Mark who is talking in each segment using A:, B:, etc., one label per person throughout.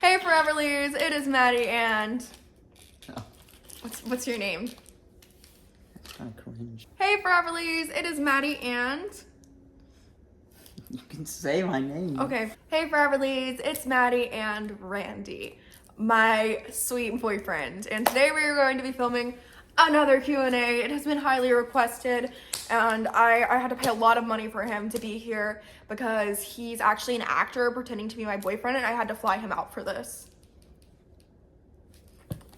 A: Hey Foreverlies, it is Maddie and
B: Oh,
A: what's your name?
B: that's kind of cringe.
A: Hey Foreverlies, it is Maddie and
B: You can say my name.
A: okay. Hey Foreverlies, it's Maddie and Randy, my sweet boyfriend, and today we are going to be filming another Q&A. It has been highly requested, and I had to pay a lot of money for him to be here because he's actually an actor pretending to be my boyfriend, and I had to fly him out for this.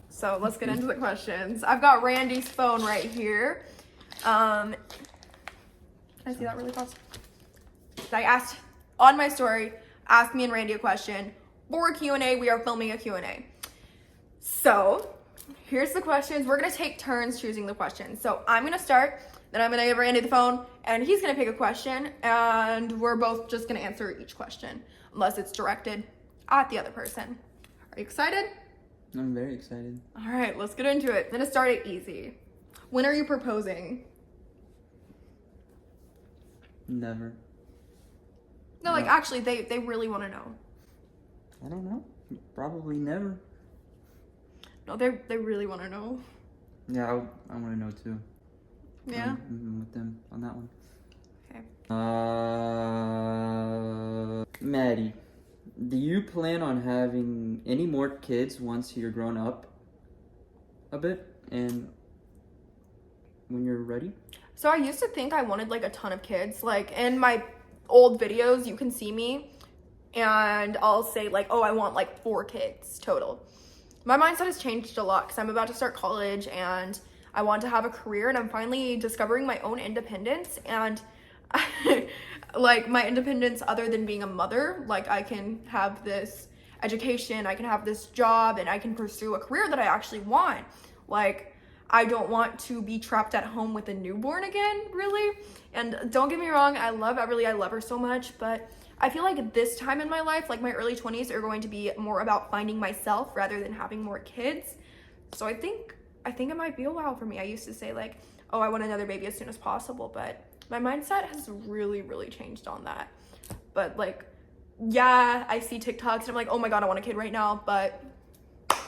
A: So let's get into the questions. I've got Randy's phone right here. Can I see that really fast? I asked on my story, ask me and Randy a question. For a Q&A, we are filming a Q&A. So here's the questions. We're gonna take turns choosing the questions. So I'm gonna start, then I'm gonna give Randy the phone, and he's gonna pick a question, and we're both just gonna answer each question, unless it's directed at the other person. Are you excited?
B: I'm very excited.
A: All right, let's get into it. I'm gonna start it easy. When are you proposing?
B: Never.
A: No, like
B: No.
A: actually, they really want to know.
B: I don't know. Probably never.
A: No, they really want to know.
B: Yeah, I want to know too.
A: Yeah.
B: I'm with them on that one.
A: Okay.
B: Maddie, do you plan on having any more kids once you're grown up a bit and when you're ready?
A: So I used to think I wanted like a ton of kids. Like in my old videos, you can see me, and I'll say like, oh, I want like 4 kids total. My mindset has changed a lot because I'm about to start college and I want to have a career, and I'm finally discovering my own independence and like my independence other than being a mother. Like I can have this education, I can have this job, and I can pursue a career that I actually want. Like I don't want to be trapped at home with a newborn again, really. And don't get me wrong, I love Everly, I love her so much, but I feel like this time in my life, like my early 20s, are going to be more about finding myself rather than having more kids. So I think it might be a while for me. I used to say like, oh, I want another baby as soon as possible, but my mindset has really changed on that. But like, yeah, I see TikToks and I'm like, oh my God, I want a kid right now, but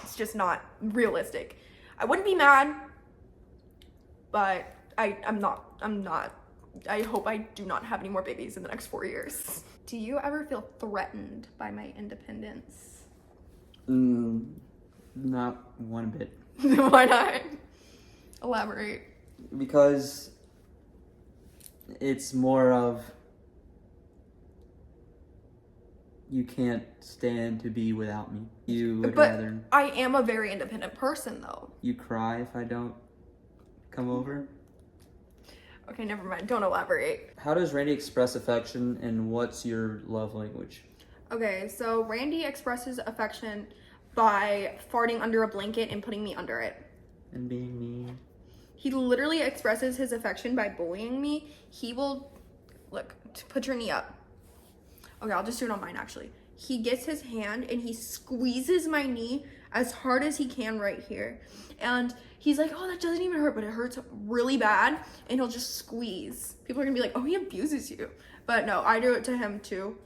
A: it's just not realistic. I wouldn't be mad, but I'm not. I hope I do not have any more babies in the next 4 years. Do you ever feel threatened by my independence?
B: Not one bit.
A: Why not? Elaborate.
B: Because it's more of you can't stand to be without me. You would
A: But
B: rather
A: I am a very independent person though.
B: you cry if I don't come over.
A: Okay, never mind. Don't elaborate.
B: How does Randy express affection, and what's your love language?
A: Okay, so Randy expresses affection by farting under a blanket and putting me under it.
B: And being mean.
A: He literally expresses his affection by bullying me. He will, look, put your knee up. Okay, I'll just do it on mine actually. He gets his hand and he squeezes my knee as hard as he can right here. And he's like, oh, that doesn't even hurt, but it hurts really bad. And he'll just squeeze. People are gonna be like, oh, he abuses you. But no, I do it to him too.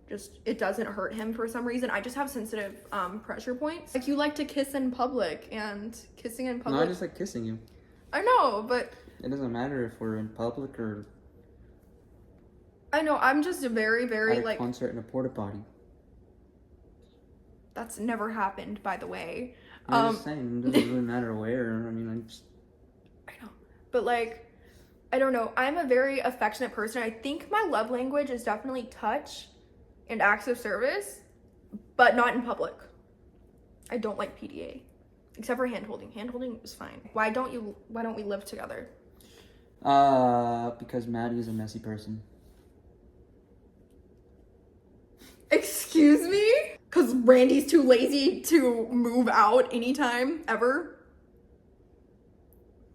A: Just, it doesn't hurt him for some reason. I just have sensitive pressure points. Like you like to kiss in public, and kissing in public.
B: No, I just like kissing you.
A: I know, but
B: It doesn't matter if we're in public or
A: I know, I'm just very
B: at a
A: like,
B: concert in a porta potty.
A: that's never happened, by the way.
B: I'm just saying, it doesn't really matter where. I mean,
A: I know, but like, I don't know. I'm a very affectionate person. I think my love language is definitely touch and acts of service, but not in public. I don't like PDA, except for hand holding. Hand holding is fine. Why don't we live together?
B: because Maddie's a messy person.
A: Excuse me? Because Randy's too lazy to move out anytime, ever?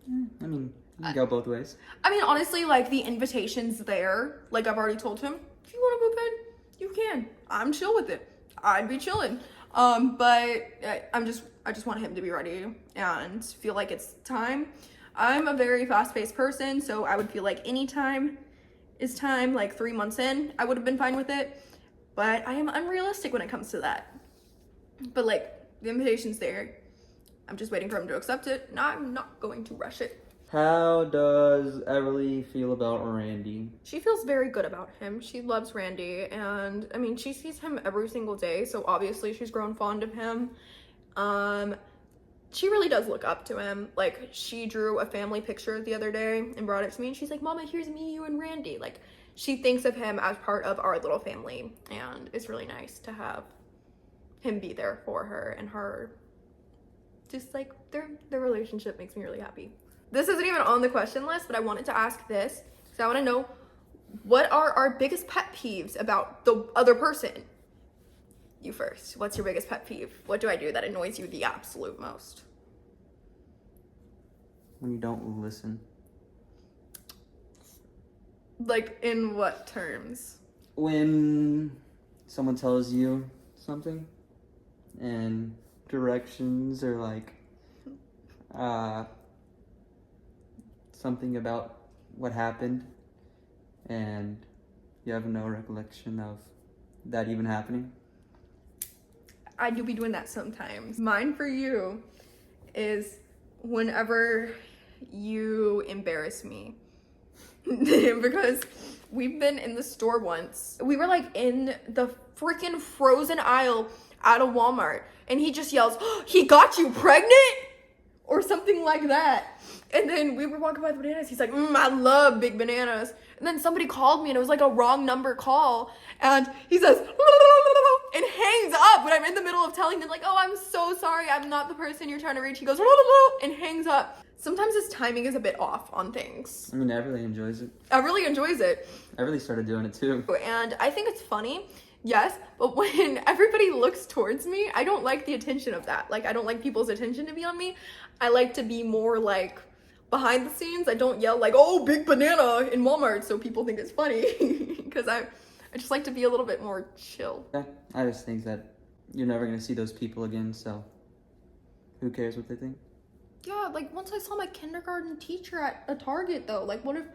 B: I mean, you can go both ways.
A: I mean, honestly, like, the invitation's there. Like, I've already told him, if you want to move in, you can. I'm chill with it. I'd be chilling. But I just want him to be ready and feel like it's time. I'm a very fast-paced person, so I would feel like any time is time. Like 3 months in, I would have been fine with it. But I am unrealistic when it comes to that. But like, the invitation's there. I'm just waiting for him to accept it, and I'm not going to rush it.
B: How does Everly feel about Randy?
A: She feels very good about him. She loves Randy, and I mean, she sees him every single day, so obviously she's grown fond of him. She really does look up to him. Like, she drew a family picture the other day and brought it to me, and she's like, Mama, here's me, you, and Randy. Like, she thinks of him as part of our little family, and it's really nice to have him be there for her, and her, just like, their relationship makes me really happy. This isn't even on the question list, but I wanted to ask this, because I want to know, what are our biggest pet peeves about the other person? You first. What's your biggest pet peeve? What do I do that annoys you the absolute most?
B: When you don't listen.
A: Like, in what terms?
B: When someone tells you something and directions or like something about what happened and you have no recollection of that even happening.
A: I do be doing that sometimes. Mine for you is whenever you embarrass me. Because we've been in the store once. We were like in the freaking frozen aisle at a Walmart, and he just yells, "Oh, he got you pregnant?" Or something like that. And then we were walking by the bananas. He's like, I love big bananas. And then somebody called me, and it was like a wrong number call. And he says, and hangs up when I'm in the middle of telling them, like, oh, I'm so sorry. I'm not the person you're trying to reach. He goes, and hangs up. Sometimes his timing is a bit off on things.
B: I mean, I really enjoys it.
A: I really enjoys it.
B: I really started doing it too.
A: And I think it's funny, yes, but when everybody looks towards me, I don't like the attention of that. Like, I don't like people's attention to be on me. I like to be more like behind the scenes. I don't yell like, oh, big banana in Walmart so people think it's funny. Because I just like to be a little bit more chill.
B: Yeah, I just think that you're never going to see those people again, so who cares what they think?
A: Yeah, like, once I saw my kindergarten teacher at a Target, though. Like, what if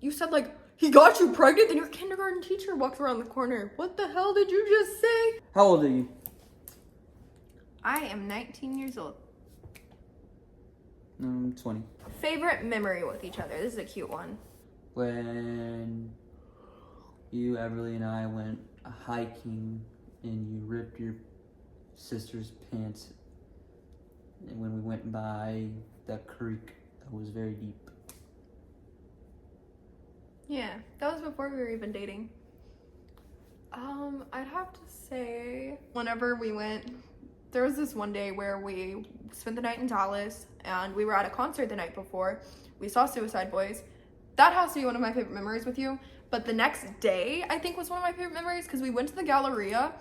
A: you said, like, he got you pregnant, then your kindergarten teacher walks around the corner. What the hell did you just say?
B: How old are you?
A: I am 19 years old.
B: 20.
A: Favorite memory with each other. This is a cute one.
B: When you, Everly, and I went hiking and you ripped your sister's pants and when we went by that creek that was very deep.
A: Yeah, that was before we were even dating. I'd have to say whenever we went, there was this one day where we spent the night in Dallas and we were at a concert the night before. We saw Suicide Boys. That has to be one of my favorite memories with you. But the next day, I think, was one of my favorite memories because we went to the Galleria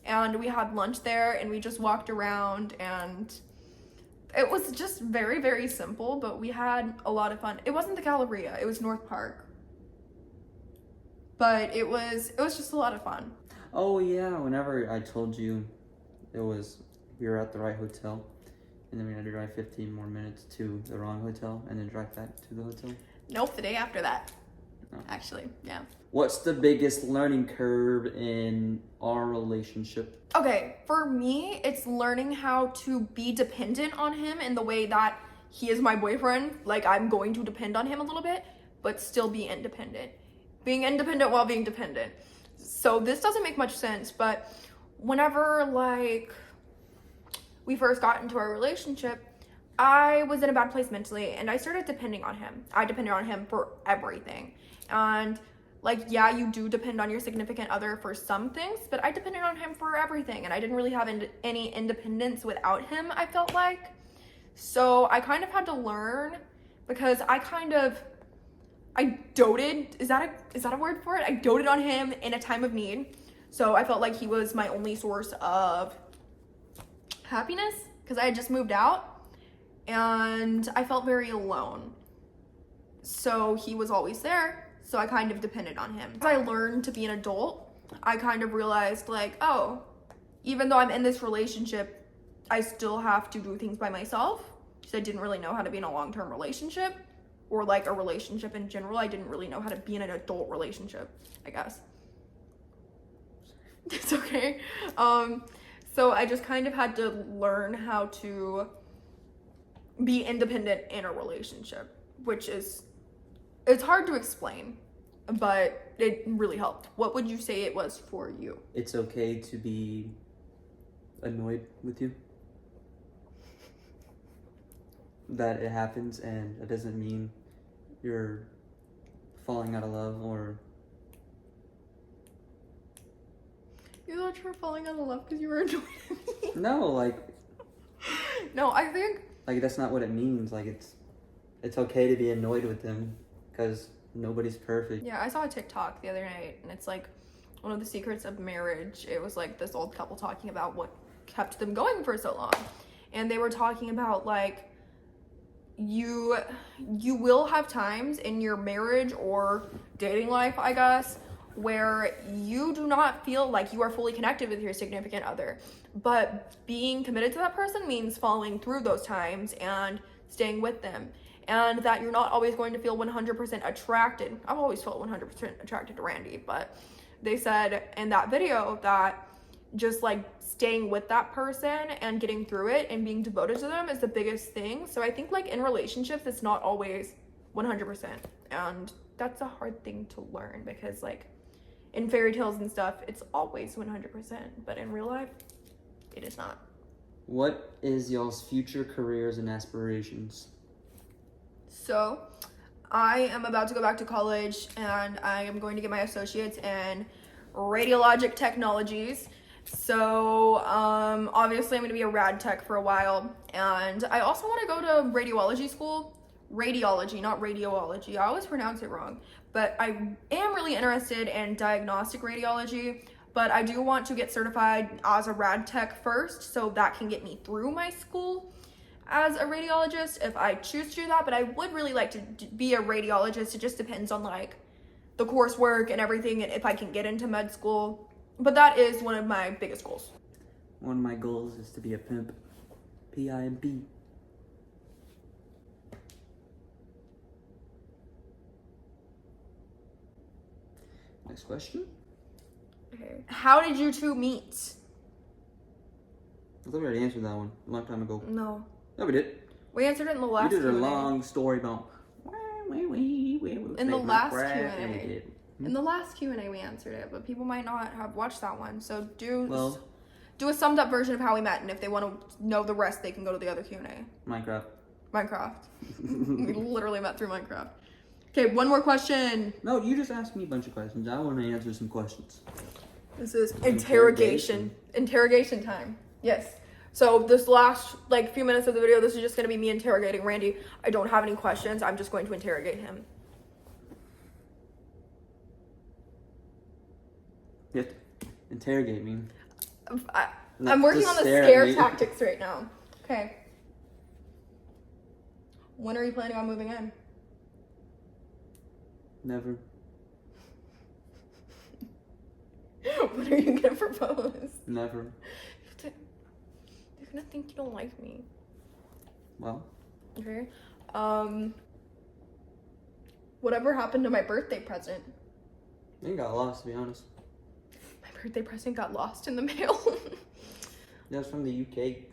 A: and we had lunch there and we just walked around and it was just very, very simple, but we had a lot of fun. It wasn't the Galleria, it was North Park. But it was just a lot of fun.
B: Oh yeah, whenever I told you we were at the right hotel and then we had to drive 15 more minutes to the wrong hotel and then drive back to the hotel.
A: Nope, the day after that.
B: Oh.
A: Actually, yeah.
B: What's the biggest learning curve in our relationship?
A: Okay, for me, it's learning how to be dependent on him in the way that he is my boyfriend. Like, I'm going to depend on him a little bit, but still be independent. Being independent while being dependent. So this doesn't make much sense, but whenever, like, we first got into our relationship, I was in a bad place mentally, and I started depending on him. I depended on him for everything. And, like, yeah, you do depend on your significant other for some things, but I depended on him for everything, and I didn't really have any independence without him, I felt like. So I kind of had to learn, because I doted, is that a word for it? I doted on him in a time of need. So I felt like he was my only source of happiness, because I had just moved out. And I felt very alone. So he was always there, so I kind of depended on him. As I learned to be an adult, I kind of realized, like, oh, even though I'm in this relationship, I still have to do things by myself. Because I didn't really know how to be in a long-term relationship, or like a relationship in general. I didn't really know how to be in an adult relationship, I guess. It's okay. So I just kind of had to learn how to be independent in a relationship, which is, it's hard to explain, but it really helped. What would you say it was for you?
B: It's okay to be annoyed with you. That it happens, and it doesn't mean you're falling out of love or...
A: You thought you were falling out of love because you were annoyed at me?
B: No, like...
A: No, I think...
B: Like, that's not what it means. Like, it's okay to be annoyed with them, because nobody's perfect.
A: Yeah, I saw a TikTok the other night, and it's like one of the secrets of marriage. It was like this old couple talking about what kept them going for so long. And they were talking about like, you will have times in your marriage or dating life, I guess, where you do not feel like you are fully connected with your significant other. But being committed to that person means following through those times and staying with them. And that you're not always going to feel 100% attracted. I've always felt 100% attracted to Randy, but they said in that video that just like staying with that person and getting through it and being devoted to them is the biggest thing. So I think like in relationships, it's not always 100%. And that's a hard thing to learn because like in fairy tales and stuff, it's always 100%, but in real life, it is not.
B: What is y'all's future careers and aspirations?
A: So I am about to go back to college and I am going to get my associates in radiologic technologies. So obviously I'm going to be a rad tech for a while, and I also want to go to radiology school. Radiology, not radiology. I always pronounce it wrong, but I am really interested in diagnostic radiology, but I do want to get certified as a rad tech first, so that can get me through my school as a radiologist if I choose to do that. But I would really like to be a radiologist. It just depends on like the coursework and everything, and if I can get into med school. But that is one of my biggest goals.
B: One of my goals is to be a pimp. P-I-M-P. Next question.
A: Okay. How did you two meet?
B: I thought we already answered that one a long time ago.
A: No.
B: No, we did.
A: We answered it in the last
B: We did a
A: Q&A.
B: long story about...
A: In the last Q&A.
B: And we did.
A: In the last Q&A we answered it, but people might not have watched that one. So do a summed up version of how we met, and if they want to know the rest, they can go to the other Q&A. Minecraft. We literally met through Minecraft. Okay, one more question.
B: No, you just asked me a bunch of questions. I want to answer some questions.
A: This is interrogation time. Yes. So this last like few minutes of the video, this is just going to be me interrogating Randy. I don't have any questions. I'm just going to interrogate him.
B: You have to interrogate me.
A: I'm working on the scare tactics right now. Okay. When are you planning on moving in?
B: Never.
A: When are you gonna propose?
B: Never.
A: They're gonna think you don't like me.
B: Well.
A: Okay. Whatever happened to my birthday present?
B: It got lost, to be honest.
A: My birthday present got lost in the mail.
B: That was from the UK,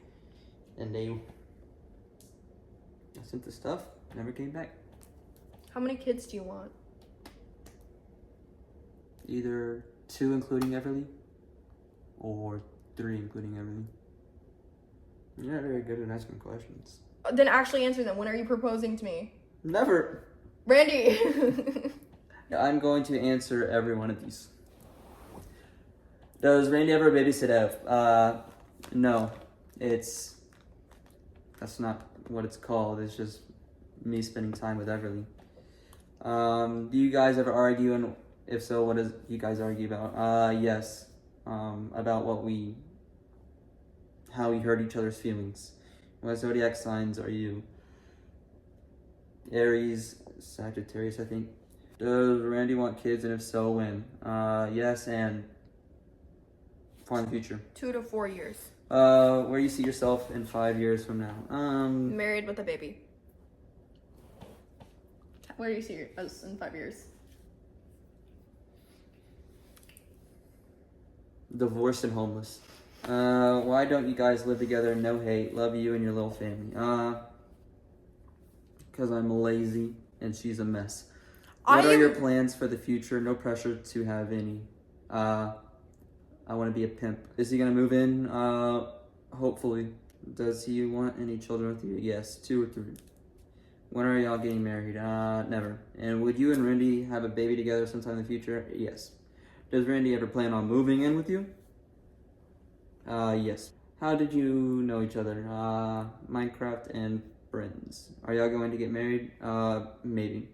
B: and I sent the stuff, never came back.
A: How many kids do you want?
B: Either 2 including Everly, or 3 including Everly. You're not very good at asking questions.
A: Then actually answer them. When are you proposing to me?
B: Never.
A: Randy.
B: I'm going to answer every one of these. Does Randy ever babysit Ev? No. That's not what it's called. It's just me spending time with Everly. Do you guys ever argue, and if so, what do you guys argue about? Yes. About how we hurt each other's feelings. What zodiac signs are you? Aries, Sagittarius, I think. Does Randy want kids, and if so, when? Yes, and far in the future.
A: 2 to 4 years.
B: Where you see yourself in 5 years from now?
A: Married with a baby. Where do you see us in 5 years?
B: Divorced and homeless. Why don't you guys live together? No hate. Love you and your little family. Because I'm lazy and she's a mess. What are your plans for the future? No pressure to have any. I want to be a pimp. Is he gonna move in? Hopefully. Does he want any children with you? Yes, 2 or 3. When are y'all getting married? Never. And would you and Randy have a baby together sometime in the future? Yes. Does Randy ever plan on moving in with you? Yes. How did you know each other? Minecraft and friends. Are y'all going to get married? Maybe.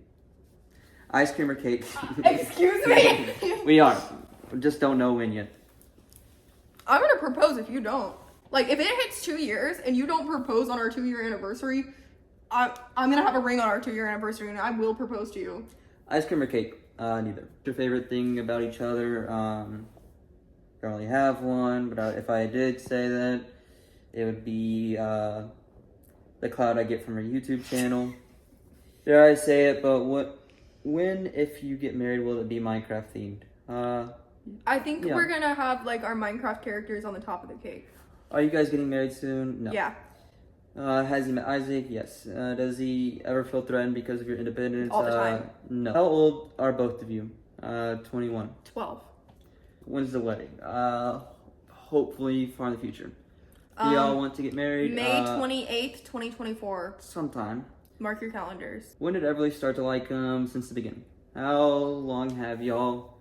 B: Ice cream or cake?
A: Excuse me?
B: We are. We just don't know when yet.
A: I'm gonna propose if you don't. Like, if it hits 2 years and you don't propose on our 2-year anniversary, I'm gonna have a ring on our 2-year anniversary and I will propose to you.
B: Ice cream or cake? Neither. Your favorite thing about each other? Don't really have one, but if I did say that, it would be the clout I get from our YouTube channel. Dare I say it, but when, if you get married, will it be Minecraft themed?
A: I think we're gonna have like our Minecraft characters on the top of the cake.
B: Are you guys getting married soon? No.
A: Yeah.
B: Has he met Isaac? Yes. Does he ever feel threatened because of your independence?
A: All the time.
B: No. How old are both of you? 21.
A: 12.
B: When's the wedding? Hopefully far in the future. Do y'all want to get married?
A: May 28th, 2024.
B: Sometime.
A: Mark your calendars.
B: When did Everly start to like him since the beginning? How long have y'all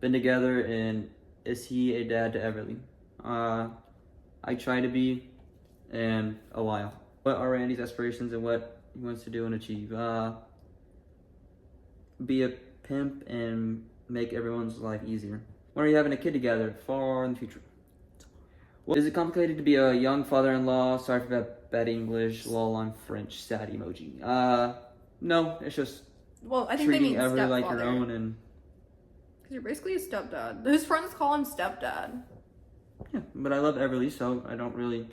B: been together, and is he a dad to Everly? I try to be, and a while. What are Randy's aspirations and what he wants to do and achieve? Be a pimp and make everyone's life easier. When are you having a kid together? Far in the future. Is it complicated to be a young father-in-law? Sorry for bad English. Lol, I'm French. Sad emoji. No, it's just
A: well, I think they
B: treating
A: mean
B: Everly like your
A: stepfather.
B: own, and
A: Because you're basically a stepdad. His friends call him stepdad.
B: yeah, but I love Everly, so I don't really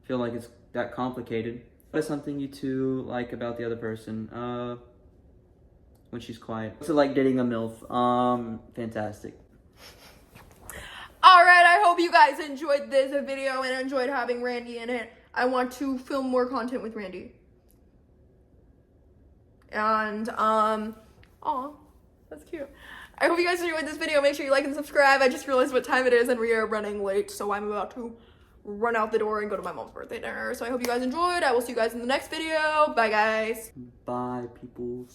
B: feel like it's that complicated. What is something you two like about the other person? When she's quiet. What's it like dating a MILF? Fantastic.
A: Alright, I hope you guys enjoyed this video and enjoyed having Randy in it. I want to film more content with Randy. And, aw, that's cute. I hope you guys enjoyed this video. Make sure you like and subscribe. I just realized what time it is and we are running late, so I'm about to run out the door and go to my mom's birthday dinner. So I hope you guys enjoyed. I will see you guys in the next video. Bye, guys.
B: Bye, people.